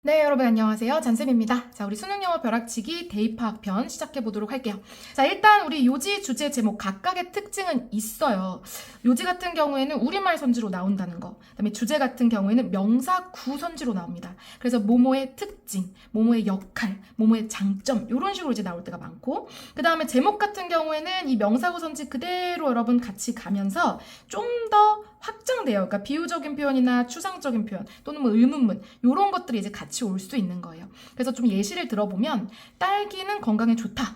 네, 여러분 안녕하세요. 잔쌤입니다. 자, 우리 수능영어 벼락치기 대입파악 편 시작해 보도록 할게요. 자, 일단 우리 요지, 주제, 제목 각각의 특징은 있어요. 요지 같은 경우에는 우리말 선지로 나온다는 거. 그다음에 주제 같은 경우에는 명사 구 선지로 나옵니다. 그래서 뭐뭐의 특징, 뭐뭐의 역할, 뭐뭐의 장점 이런 식으로 이제 나올 때가 많고, 그다음에 제목 같은 경우에는 이 명사 구 선지 그대로 여러분 같이 가면서 좀 더 확장돼요. 그러니까 비유적인 표현이나 추상적인 표현 또는 뭐 의문문 이런 것들이 이제 같이 올 수 있는 거예요. 그래서 좀 예시를 들어보면 딸기는 건강에 좋다.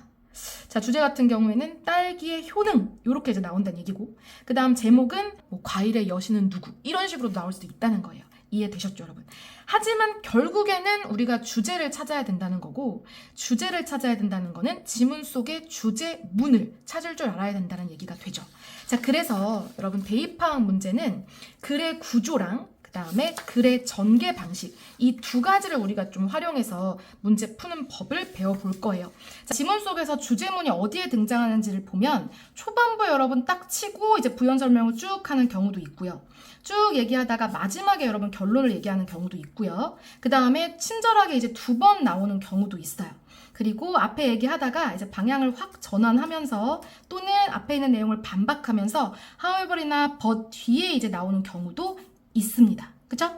자, 주제 같은 경우에는 딸기의 효능 이렇게 이제 나온다는 얘기고, 그 다음 제목은 뭐 과일의 여신은 누구 이런 식으로 나올 수도 있다는 거예요. 이해되셨죠, 여러분? 하지만 결국에는 우리가 주제를 찾아야 된다는 거고, 주제를 찾아야 된다는 거는 지문 속의 주제문을 찾을 줄 알아야 된다는 얘기가 되죠. 자, 그래서 여러분 대입파악 문제는 글의 구조랑 그 다음에 글의 전개 방식 이 두 가지를 우리가 좀 활용해서 문제 푸는 법을 배워볼 거예요. 자, 지문 속에서 주제문이 어디에 등장하는지를 보면 초반부에 여러분 딱 치고 이제 부연 설명을 쭉 하는 경우도 있고요. 쭉 얘기하다가 마지막에 여러분 결론을 얘기하는 경우도 있고요. 그 다음에 친절하게 이제 두 번 나오는 경우도 있어요. 그리고 앞에 얘기하다가 이제 방향을 확 전환하면서 또는 앞에 있는 내용을 반박하면서 however이나 but 뒤에 이제 나오는 경우도 있습니다. 그쵸?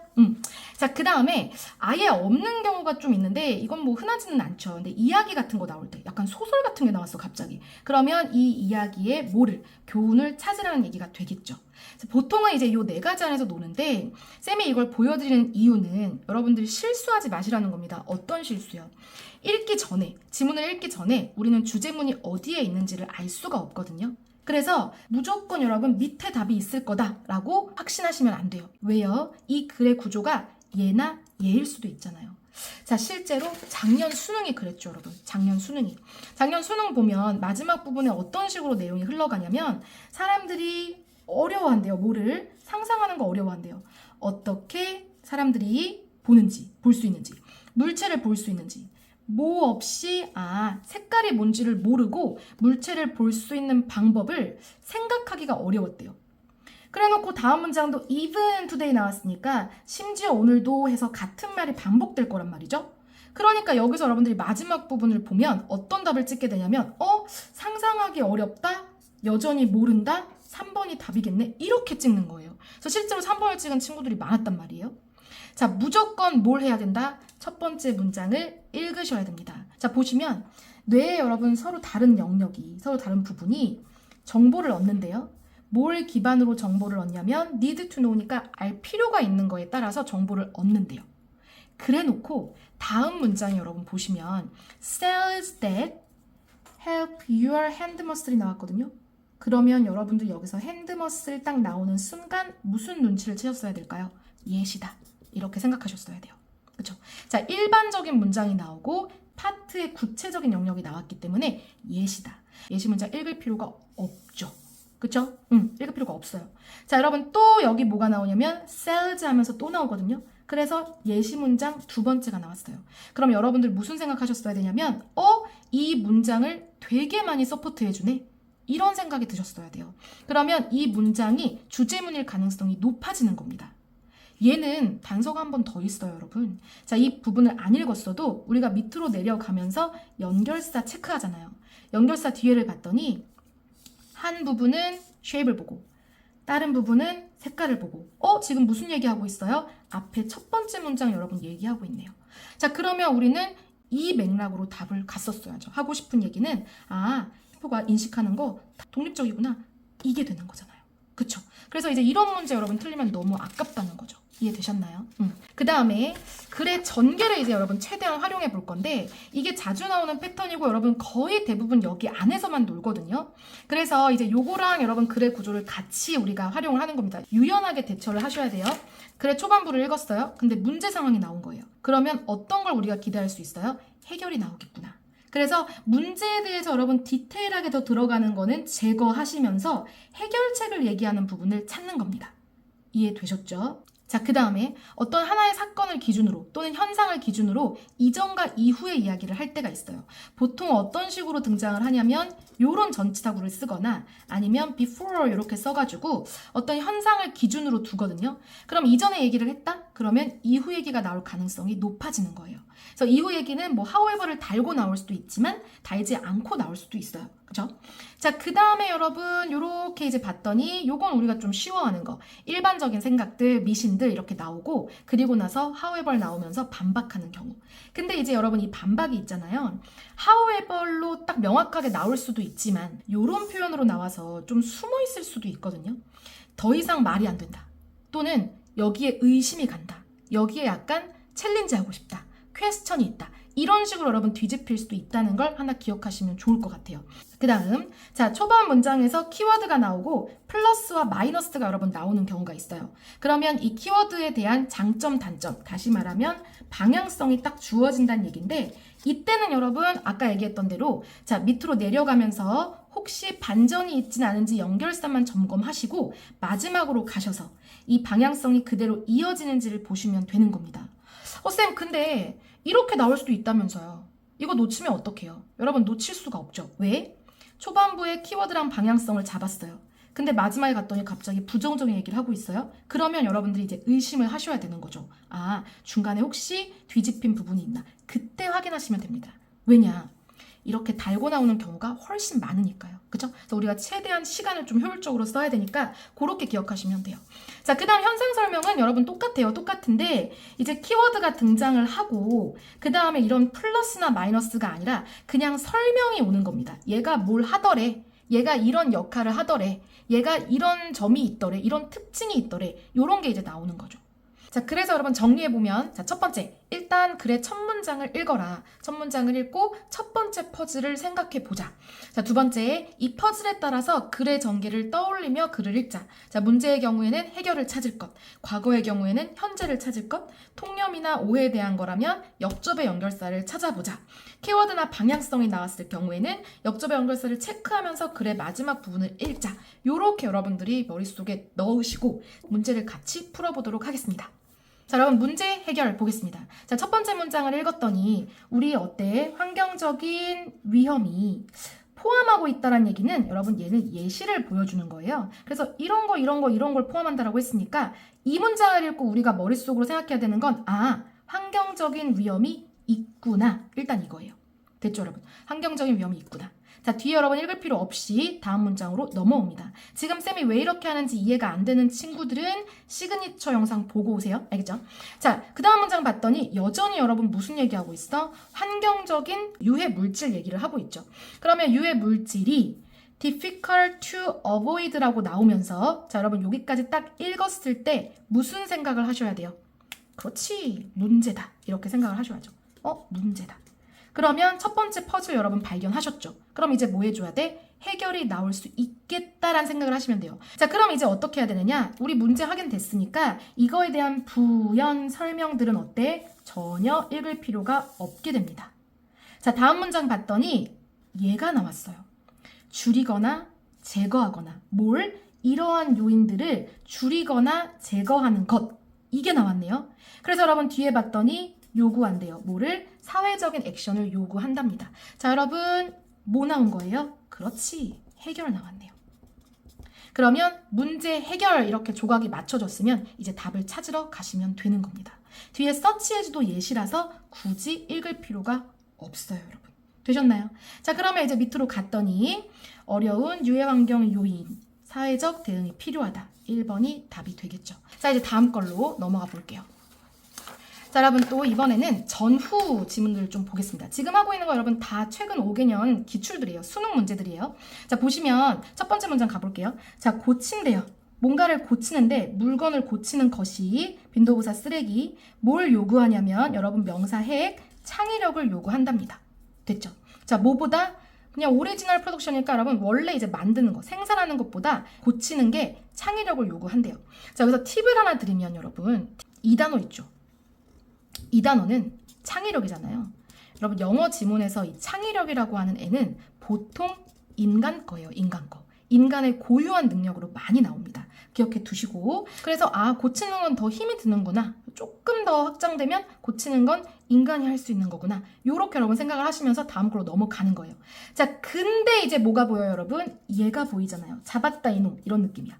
자, 그 다음에 아예 없는 경우가 좀 있는데 이건 뭐 흔하지는 않죠. 근데 이야기 같은 거 나올 때 약간 소설 같은 게 나왔어 갑자기. 그러면 이 이야기의 뭐를 교훈을 찾으라는 얘기가 되겠죠. 보통은 이제 요 네 가지 안에서 노는데 쌤이 이걸 보여드리는 이유는 여러분들이 실수하지 마시라는 겁니다. 어떤 실수요? 읽기 전에, 지문을 읽기 전에 우리는 주제문이 어디에 있는지를 알 수가 없거든요. 그래서 무조건 여러분 밑에 답이 있을 거다라고 확신하시면 안 돼요. 왜요? 이 글의 구조가 얘나 얘일 수도 있잖아요. 자, 실제로 작년 수능이 그랬죠, 여러분. 작년 수능이. 작년 수능 보면 마지막 부분에 어떤 식으로 내용이 흘러가냐면 사람들이 어려워한대요. 뭐를? 상상하는 거 어려워한대요. 어떻게 사람들이 보는지, 볼 수 있는지, 물체를 볼 수 있는지, 뭐 없이 색깔이 뭔지를 모르고 물체를 볼 수 있는 방법을 생각하기가 어려웠대요. 그래놓고 다음 문장도 even today 나왔으니까 심지어 오늘도 해서 같은 말이 반복될 거란 말이죠. 그러니까 여기서 여러분들이 마지막 부분을 보면 어떤 답을 찍게 되냐면 상상하기 어렵다, 여전히 모른다, 3번이 답이겠네 이렇게 찍는 거예요. 그래서 실제로 3번을 찍은 친구들이 많았단 말이에요. 자, 무조건 뭘 해야 된다? 첫 번째 문장을 읽으셔야 됩니다. 자, 보시면 뇌에 여러분 서로 다른 영역이, 서로 다른 부분이 정보를 얻는데요. 뭘 기반으로 정보를 얻냐면 need to know니까 알 필요가 있는 거에 따라서 정보를 얻는데요. 그래 놓고 다음 문장에 여러분 보시면 cells that help your hand muscle이 나왔거든요. 그러면 여러분들 여기서 hand muscle 딱 나오는 순간 무슨 눈치를 채셨어야 될까요? 예시다. 이렇게 생각하셨어야 돼요. 그렇죠? 자, 일반적인 문장이 나오고 파트의 구체적인 영역이 나왔기 때문에 예시다. 예시 문장 읽을 필요가 없죠. 그렇죠? 읽을 필요가 없어요. 자, 여러분 또 여기 뭐가 나오냐면 cells 하면서 또 나오거든요. 그래서 예시 문장 두 번째가 나왔어요. 그럼 여러분들 무슨 생각하셨어야 되냐면 이 문장을 되게 많이 서포트해주네. 이런 생각이 드셨어야 돼요. 그러면 이 문장이 주제문일 가능성이 높아지는 겁니다. 얘는 단서가 한 번 더 있어요, 여러분. 자, 이 부분을 안 읽었어도 우리가 밑으로 내려가면서 연결사 체크하잖아요. 연결사 뒤에를 봤더니 한 부분은 shape를 보고 다른 부분은 색깔을 보고 지금 무슨 얘기하고 있어요? 앞에 첫 번째 문장 여러분 얘기하고 있네요. 자, 그러면 우리는 이 맥락으로 답을 갔었어야죠. 하고 싶은 얘기는 표가 인식하는 거 독립적이구나. 이게 되는 거잖아요. 그쵸? 그래서 이제 이런 문제 여러분 틀리면 너무 아깝다는 거죠. 이해되셨나요? 그 다음에 글의 전개를 이제 여러분 최대한 활용해 볼 건데 이게 자주 나오는 패턴이고 여러분 거의 대부분 여기 안에서만 놀거든요. 그래서 이제 요거랑 여러분 글의 구조를 같이 우리가 활용을 하는 겁니다. 유연하게 대처를 하셔야 돼요. 글의 초반부를 읽었어요. 근데 문제 상황이 나온 거예요. 그러면 어떤 걸 우리가 기대할 수 있어요? 해결이 나오겠구나. 그래서 문제에 대해서 여러분 디테일하게 더 들어가는 거는 제거하시면서 해결책을 얘기하는 부분을 찾는 겁니다. 이해되셨죠? 자, 그 다음에 어떤 하나의 사건을 기준으로 또는 현상을 기준으로 이전과 이후의 이야기를 할 때가 있어요. 보통 어떤 식으로 등장을 하냐면 요런 전치사구를 쓰거나 아니면 before 이렇게 써가지고 어떤 현상을 기준으로 두거든요. 그럼 이전에 얘기를 했다? 그러면 이후 얘기가 나올 가능성이 높아지는 거예요. 그래서 이후 얘기는 뭐 however를 달고 나올 수도 있지만 달지 않고 나올 수도 있어요. 그죠? 자, 그 다음에 여러분 요렇게 이제 봤더니 요건 우리가 좀 쉬워하는 거. 일반적인 생각들, 미신들 이렇게 나오고 그리고 나서 however 나오면서 반박하는 경우. 근데 이제 여러분 이 반박이 있잖아요. however로 딱 명확하게 나올 수도 있지만 요런 표현으로 나와서 좀 숨어 있을 수도 있거든요. 더 이상 말이 안 된다. 또는 여기에 의심이 간다. 여기에 약간 챌린지하고 싶다. 퀘스천이 있다. 이런 식으로 여러분 뒤집힐 수도 있다는 걸 하나 기억하시면 좋을 것 같아요. 그 다음, 자, 초반 문장에서 키워드가 나오고 플러스와 마이너스가 여러분 나오는 경우가 있어요. 그러면 이 키워드에 대한 장점, 단점, 다시 말하면 방향성이 딱 주어진다는 얘기인데 이때는 여러분 아까 얘기했던 대로 자, 밑으로 내려가면서 혹시 반전이 있진 않은지 연결사만 점검하시고 마지막으로 가셔서 이 방향성이 그대로 이어지는지를 보시면 되는 겁니다. 쌤, 근데 이렇게 나올 수도 있다면서요. 이거 놓치면 어떡해요? 여러분 놓칠 수가 없죠. 왜? 초반부에 키워드랑 방향성을 잡았어요. 근데 마지막에 갔더니 갑자기 부정적인 얘기를 하고 있어요. 그러면 여러분들이 이제 의심을 하셔야 되는 거죠. 아, 중간에 혹시 뒤집힌 부분이 있나? 그때 확인하시면 됩니다. 왜냐? 이렇게 달고 나오는 경우가 훨씬 많으니까요. 그죠? 그래서 우리가 최대한 시간을 좀 효율적으로 써야 되니까 그렇게 기억하시면 돼요. 자, 그 다음 현상 설명은 여러분 똑같아요. 똑같은데 이제 키워드가 등장을 하고 그 다음에 이런 플러스나 마이너스가 아니라 그냥 설명이 오는 겁니다. 얘가 뭘 하더래. 얘가 이런 역할을 하더래. 얘가 이런 점이 있더래. 이런 특징이 있더래. 요런 게 이제 나오는 거죠. 자, 그래서 여러분 정리해보면 자, 첫 번째, 일단 글의 첫 문장을 읽어라. 첫 문장을 읽고 첫 번째 퍼즐을 생각해보자. 자, 두 번째, 이 퍼즐에 따라서 글의 전개를 떠올리며 글을 읽자. 자, 문제의 경우에는 해결을 찾을 것, 과거의 경우에는 현재를 찾을 것, 통념이나 오해에 대한 거라면 역접의 연결사를 찾아보자. 키워드나 방향성이 나왔을 경우에는 역접의 연결사를 체크하면서 글의 마지막 부분을 읽자. 요렇게 여러분들이 머릿속에 넣으시고 문제를 같이 풀어보도록 하겠습니다. 자, 여러분 문제 해결 보겠습니다. 자, 첫 번째 문장을 읽었더니 우리 어때? 환경적인 위험이 포함하고 있다는 얘기는 여러분 얘는 예시를 보여주는 거예요. 그래서 이런 걸 포함한다라고 했으니까 이 문장을 읽고 우리가 머릿속으로 생각해야 되는 건 환경적인 위험이 있구나. 일단 이거예요. 됐죠, 여러분? 환경적인 위험이 있구나. 자, 뒤에 여러분 읽을 필요 없이 다음 문장으로 넘어옵니다. 지금 쌤이 왜 이렇게 하는지 이해가 안 되는 친구들은 시그니처 영상 보고 오세요. 알겠죠? 자, 그 다음 문장 봤더니 여전히 여러분 무슨 얘기하고 있어? 환경적인 유해 물질 얘기를 하고 있죠. 그러면 유해 물질이 difficult to avoid라고 나오면서 자, 여러분 여기까지 딱 읽었을 때 무슨 생각을 하셔야 돼요? 그렇지, 문제다. 이렇게 생각을 하셔야죠. 문제다. 그러면 첫 번째 퍼즐 여러분 발견하셨죠? 그럼 이제 뭐 해줘야 돼? 해결이 나올 수 있겠다라는 생각을 하시면 돼요. 자, 그럼 이제 어떻게 해야 되느냐? 우리 문제 확인됐으니까 이거에 대한 부연 설명들은 어때? 전혀 읽을 필요가 없게 됩니다. 자, 다음 문장 봤더니 얘가 나왔어요. 줄이거나 제거하거나 이러한 요인들을 줄이거나 제거하는 것. 이게 나왔네요. 그래서 여러분 뒤에 봤더니 요구한대요. 사회적인 액션을 요구한답니다. 자, 여러분 뭐 나온 거예요? 그렇지, 해결 나왔네요. 그러면 문제 해결 이렇게 조각이 맞춰졌으면 이제 답을 찾으러 가시면 되는 겁니다. 뒤에 서치해주도 예시라서 굳이 읽을 필요가 없어요, 여러분. 되셨나요? 자, 그러면 이제 밑으로 갔더니 어려운 유해환경 요인, 사회적 대응이 필요하다. 1번이 답이 되겠죠. 자, 이제 다음 걸로 넘어가 볼게요. 자, 여러분 또 이번에는 전후 지문들을 좀 보겠습니다. 지금 하고 있는 거 여러분 다 최근 5개년 기출들이에요. 수능 문제들이에요. 자, 보시면 첫 번째 문장 가볼게요. 자, 고친대요. 뭔가를 고치는데 물건을 고치는 것이 빈도부사 쓰레기. 뭘 요구하냐면 여러분 명사 핵 창의력을 요구한답니다. 됐죠? 자, 뭐보다 그냥 오리지널 프로덕션이니까 여러분 원래 이제 만드는 거, 생산하는 것보다 고치는 게 창의력을 요구한대요. 자, 여기서 팁을 하나 드리면 여러분 이 단어 있죠? 이 단어는 창의력이잖아요. 여러분 영어 지문에서 이 창의력이라고 하는 애는 보통 인간 거예요. 인간 거. 인간의 고유한 능력으로 많이 나옵니다. 기억해 두시고 그래서 고치는 건 더 힘이 드는구나. 조금 더 확장되면 고치는 건 인간이 할 수 있는 거구나. 요렇게 여러분 생각을 하시면서 다음 걸로 넘어가는 거예요. 자, 근데 이제 뭐가 보여요, 여러분? 얘가 보이잖아요. 잡았다 이놈 이런 느낌이야.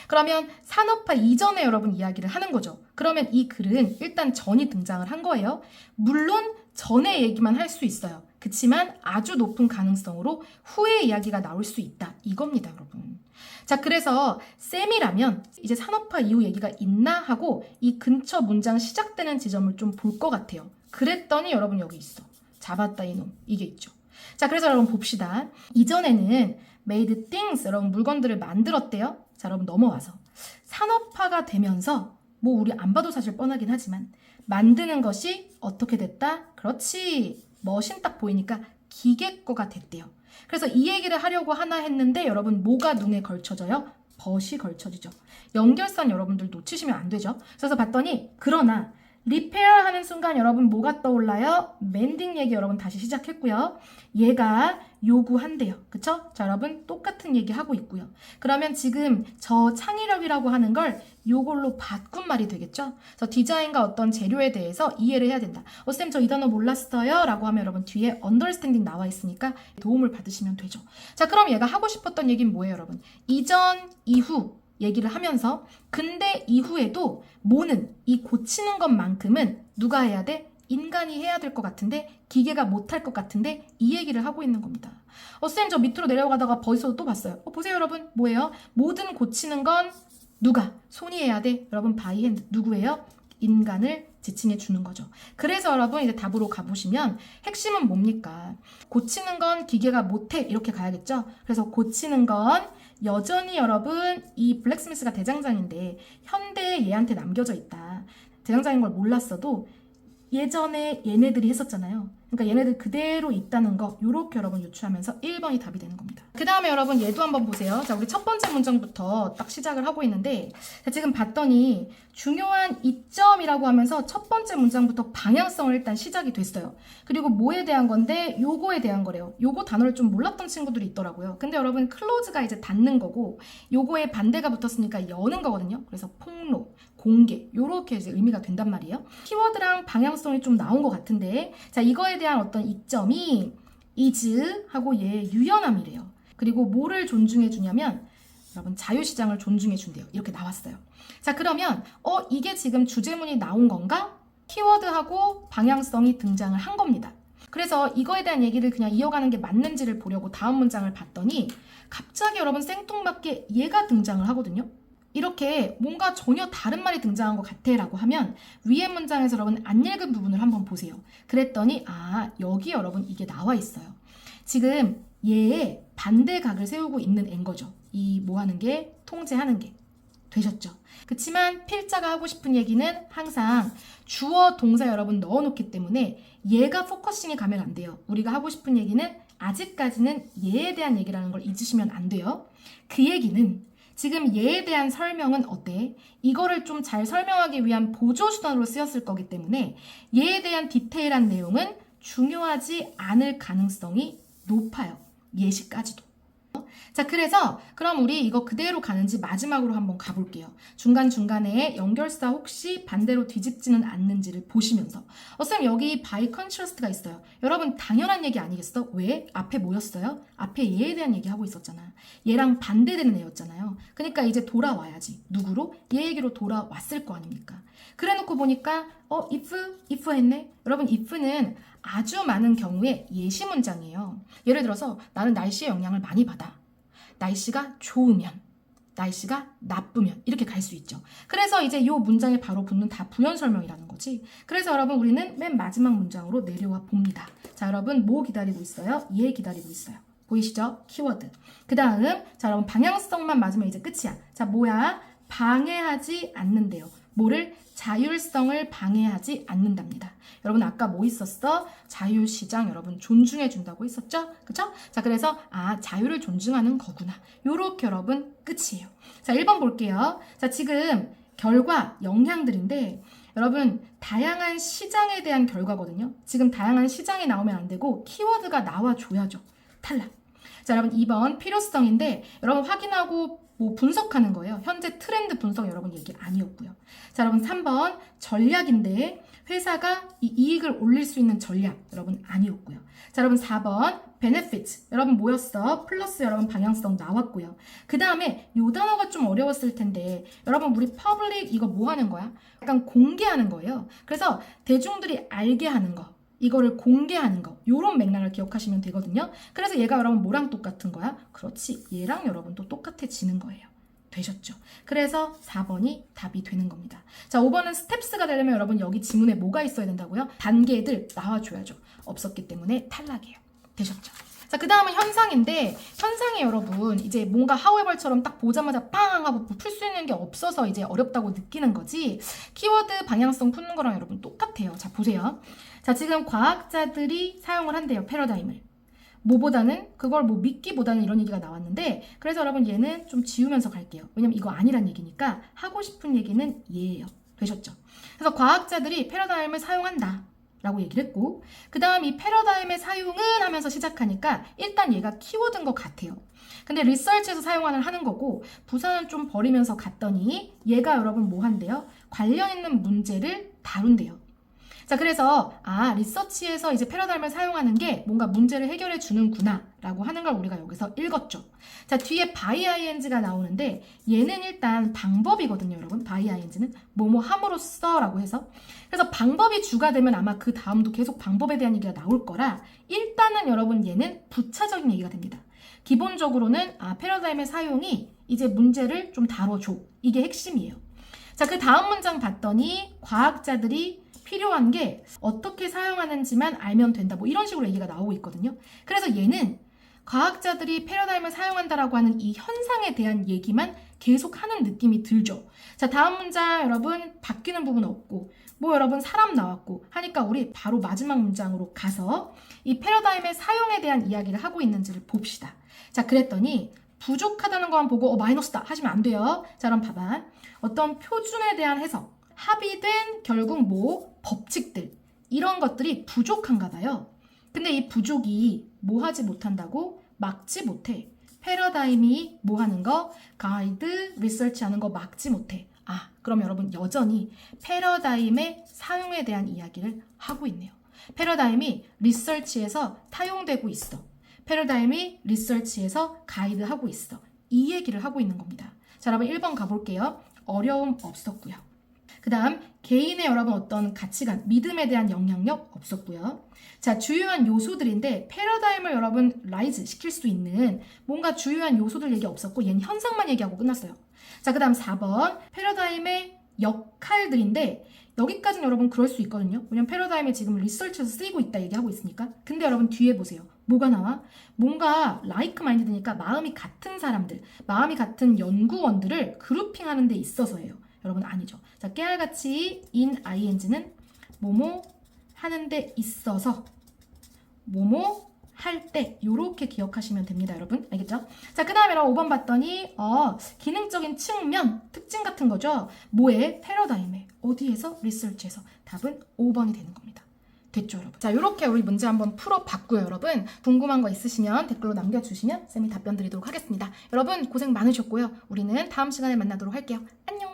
그러면 산업화 이전에 여러분 이야기를 하는 거죠. 그러면 이 글은 일단 전이 등장을 한 거예요. 물론 전의 얘기만 할 수 있어요. 그치만 아주 높은 가능성으로 후의 이야기가 나올 수 있다. 이겁니다, 여러분. 자, 그래서 쌤이라면 이제 산업화 이후 얘기가 있나 하고 이 근처 문장 시작되는 지점을 좀 볼 것 같아요. 그랬더니 여러분 여기 있어. 잡았다 이놈. 이게 있죠. 자, 그래서 여러분 봅시다. 이전에는 made things, 여러분 물건들을 만들었대요. 자, 여러분 넘어와서 산업화가 되면서 뭐 우리 안 봐도 사실 뻔하긴 하지만 만드는 것이 어떻게 됐다? 그렇지. 머신 딱 보이니까 기계 거가 됐대요. 그래서 이 얘기를 하려고 하나 했는데 여러분 뭐가 눈에 걸쳐져요? 벗이 걸쳐지죠. 연결선 여러분들 놓치시면 안 되죠. 그래서 봤더니 그러나 리페어 하는 순간 여러분 뭐가 떠올라요? 멘딩 얘기 여러분 다시 시작했고요. 얘가 요구한대요. 그쵸? 자, 여러분 똑같은 얘기 하고 있고요. 그러면 지금 저 창의력이라고 하는 걸 요걸로 바꾼 말이 되겠죠? 그래서 디자인과 어떤 재료에 대해서 이해를 해야 된다. 쌤 저 이 단어 몰랐어요 라고 하면 여러분 뒤에 understanding 나와 있으니까 도움을 받으시면 되죠. 자, 그럼 얘가 하고 싶었던 얘기는 뭐예요, 여러분? 이전, 이후 얘기를 하면서 근데 이후에도 뭐는 이 고치는 것만큼은 누가 해야 돼? 인간이 해야 될 것 같은데 기계가 못할 것 같은데 이 얘기를 하고 있는 겁니다. 쌤 저 밑으로 내려가다가 벌써 또 봤어요. 보세요 여러분 뭐예요? 모든 고치는 건 누가? 손이 해야 돼. 여러분 바이핸드 누구예요? 인간을 지칭해 주는 거죠. 그래서 여러분 이제 답으로 가보시면 핵심은 뭡니까? 고치는 건 기계가 못해 이렇게 가야겠죠? 그래서 고치는 건 여전히 여러분 이 블랙스미스가 대장장인데 현대에 얘한테 남겨져 있다. 대장장인 걸 몰랐어도 예전에 얘네들이 했었잖아요. 그러니까 얘네들 그대로 있다는 거 요렇게 여러분 유추하면서 1번이 답이 되는 겁니다. 그 다음에 여러분 얘도 한번 보세요. 자, 우리 첫 번째 문장부터 딱 시작을 하고 있는데 자, 지금 봤더니 중요한 이점이라고 하면서 첫 번째 문장부터 방향성을 일단 시작이 됐어요. 그리고 뭐에 대한 건데 요거에 대한 거래요. 요거 단어를 좀 몰랐던 친구들이 있더라고요. 근데 여러분 클로즈가 이제 닫는 거고 요거에 반대가 붙었으니까 여는 거거든요. 그래서 폭로, 공개 요렇게 이제 의미가 된단 말이에요. 키워드랑 방향성이 좀 나온 것 같은데 자, 이거에 대한 어떤 이점이 is 하고 얘 유연함이래요. 그리고 뭐를 존중해 주냐면 여러분 자유시장을 존중해 준대요. 이렇게 나왔어요. 자, 그러면 이게 지금 주제문이 나온 건가? 키워드하고 방향성이 등장을 한 겁니다. 그래서 이거에 대한 얘기를 그냥 이어가는 게 맞는지를 보려고 다음 문장을 봤더니 갑자기 여러분 생뚱맞게 얘가 등장을 하거든요. 이렇게 뭔가 전혀 다른 말이 등장한 것 같아 라고 하면 위에 문장에서 여러분 안 읽은 부분을 한번 보세요. 그랬더니 여기 여러분 이게 나와 있어요. 지금 얘의 반대각을 세우고 있는 앤 거죠. 이 뭐 하는 게 통제하는 게 되셨죠. 그치만 필자가 하고 싶은 얘기는 항상 주어 동사 여러분 넣어놓기 때문에 얘가 포커싱이 가면 안 돼요. 우리가 하고 싶은 얘기는 아직까지는 얘에 대한 얘기라는 걸 잊으시면 안 돼요. 그 얘기는 지금 얘에 대한 설명은 어때? 이거를 좀 잘 설명하기 위한 보조수단으로 쓰였을 거기 때문에 얘에 대한 디테일한 내용은 중요하지 않을 가능성이 높아요. 예시까지도. 자, 그래서 그럼 우리 이거 그대로 가는지 마지막으로 한번 가볼게요. 중간중간에 연결사 혹시 반대로 뒤집지는 않는지를 보시면서 쌤 여기 by contrast가 있어요. 여러분 당연한 얘기 아니겠어? 왜? 앞에 뭐였어요? 앞에 얘에 대한 얘기하고 있었잖아. 얘랑 반대되는 애였잖아요. 그러니까 이제 돌아와야지. 누구로? 얘 얘기로 돌아왔을 거 아닙니까? 그래놓고 보니까 if 했네? 여러분 if는 아주 많은 경우에 예시 문장이에요. 예를 들어서 나는 날씨의 영향을 많이 받아. 날씨가 좋으면, 날씨가 나쁘면 이렇게 갈 수 있죠. 그래서 이제 이 문장에 바로 붙는 다 부연 설명이라는 거지. 그래서 여러분 우리는 맨 마지막 문장으로 내려와 봅니다. 자, 여러분 뭐 기다리고 있어요? 얘 기다리고 있어요. 보이시죠? 키워드. 그 다음 자, 여러분 방향성만 맞으면 이제 끝이야. 자, 뭐야? 방해하지 않는데요. 뭐를? 자율성을 방해하지 않는답니다. 여러분 아까 뭐 있었어? 자유시장 여러분 존중해 준다고 있었죠? 그쵸? 자, 그래서 자유를 존중하는 거구나. 요렇게 여러분 끝이에요. 자, 1번 볼게요. 자, 지금 결과 영향들인데 여러분 다양한 시장에 대한 결과거든요. 지금 다양한 시장이 나오면 안 되고 키워드가 나와줘야죠. 탈락. 자, 여러분 2번 필요성인데 여러분 확인하고 뭐 분석하는 거예요. 현재 트렌드 분석 여러분 얘기 아니었고요. 자, 여러분 3번 전략인데 회사가 이 이익을 올릴 수 있는 전략 여러분 아니었고요. 자, 여러분 4번 benefit 여러분 뭐였어? 플러스 여러분 방향성 나왔고요. 그 다음에 요 단어가 좀 어려웠을 텐데 여러분 우리 public 이거 뭐 하는 거야? 약간 공개하는 거예요. 그래서 대중들이 알게 하는 거 이거를 공개하는 거 요런 맥락을 기억하시면 되거든요. 그래서 얘가 여러분 뭐랑 똑같은 거야? 그렇지, 얘랑 여러분 또 똑같아지는 거예요. 되셨죠? 그래서 4번이 답이 되는 겁니다. 자, 5번은 스텝스가 되려면 여러분 여기 지문에 뭐가 있어야 된다고요? 단계들 나와줘야죠. 없었기 때문에 탈락이에요. 되셨죠? 자, 그 다음은 현상인데 현상이 여러분 이제 뭔가 하우에버처럼 딱 보자마자 빵 하고 풀 수 있는 게 없어서 이제 어렵다고 느끼는 거지 키워드 방향성 푸는 거랑 여러분 똑같아요. 자, 보세요. 자, 지금 과학자들이 사용을 한대요. 패러다임을. 뭐보다는 그걸 뭐 믿기보다는 이런 얘기가 나왔는데 그래서 여러분 얘는 좀 지우면서 갈게요. 왜냐면 이거 아니란 얘기니까 하고 싶은 얘기는 얘예요. 되셨죠? 그래서 과학자들이 패러다임을 사용한다 라고 얘기를 했고 그 다음 이 패러다임의 사용은 하면서 시작하니까 일단 얘가 키워드인 것 같아요. 근데 리서치에서 사용하는 거고 부사는 좀 버리면서 갔더니 얘가 여러분 뭐 한대요? 관련 있는 문제를 다룬대요. 자, 그래서 리서치에서 이제 패러다임을 사용하는 게 뭔가 문제를 해결해 주는구나 라고 하는 걸 우리가 여기서 읽었죠. 자, 뒤에 by ing가 나오는데 얘는 일단 방법이거든요, 여러분. by ing는 뭐뭐 함으로써 라고 해서 그래서 방법이 주가 되면 아마 그 다음도 계속 방법에 대한 얘기가 나올 거라 일단은 여러분 얘는 부차적인 얘기가 됩니다. 기본적으로는 패러다임의 사용이 이제 문제를 좀 다뤄줘. 이게 핵심이에요. 자, 그 다음 문장 봤더니 과학자들이 필요한 게 어떻게 사용하는지만 알면 된다. 뭐 이런 식으로 얘기가 나오고 있거든요. 그래서 얘는 과학자들이 패러다임을 사용한다라고 하는 이 현상에 대한 얘기만 계속 하는 느낌이 들죠. 자, 다음 문장 여러분 바뀌는 부분 없고 뭐 여러분 사람 나왔고 하니까 우리 바로 마지막 문장으로 가서 이 패러다임의 사용에 대한 이야기를 하고 있는지를 봅시다. 자, 그랬더니 부족하다는 것만 보고 마이너스다 하시면 안 돼요. 자, 그럼 봐봐. 어떤 표준에 대한 해석 합의된 결국 뭐 법칙들 이런 것들이 부족한가 봐요. 근데 이 부족이 뭐 하지 못한다고? 막지 못해. 패러다임이 뭐 하는 거? 가이드, 리서치 하는 거 막지 못해. 그럼 여러분 여전히 패러다임의 사용에 대한 이야기를 하고 있네요. 패러다임이 리서치에서 타용되고 있어. 패러다임이 리서치에서 가이드하고 있어. 이 얘기를 하고 있는 겁니다. 자, 여러분 1번 가볼게요. 어려움 없었고요. 그 다음 개인의 여러분 어떤 가치관, 믿음에 대한 영향력 없었고요. 자, 주요한 요소들인데 패러다임을 여러분 라이즈 시킬 수 있는 뭔가 주요한 요소들 얘기 없었고 얘는 현상만 얘기하고 끝났어요. 자, 그 다음 4번 패러다임의 역할들인데 여기까지는 여러분 그럴 수 있거든요. 왜냐면 패러다임이 지금 리서치에서 쓰이고 있다 얘기하고 있으니까. 근데 여러분 뒤에 보세요. 뭐가 나와? 뭔가 라이크 마인드니까 마음이 같은 사람들, 마음이 같은 연구원들을 그룹핑하는 데 있어서예요. 여러분 아니죠. 자, 깨알같이 in ing는 뭐뭐 하는 데 있어서 뭐뭐 할 때 요렇게 기억하시면 됩니다, 여러분. 알겠죠? 자, 그 다음에 5번 봤더니 기능적인 측면, 특징 같은 거죠. 뭐에? 패러다임에. 어디에서? 리서치에서. 답은 5번이 되는 겁니다. 됐죠, 여러분? 자, 요렇게 우리 문제 한번 풀어봤고요, 여러분. 궁금한 거 있으시면 댓글로 남겨주시면 쌤이 답변 드리도록 하겠습니다. 여러분 고생 많으셨고요. 우리는 다음 시간에 만나도록 할게요. 안녕!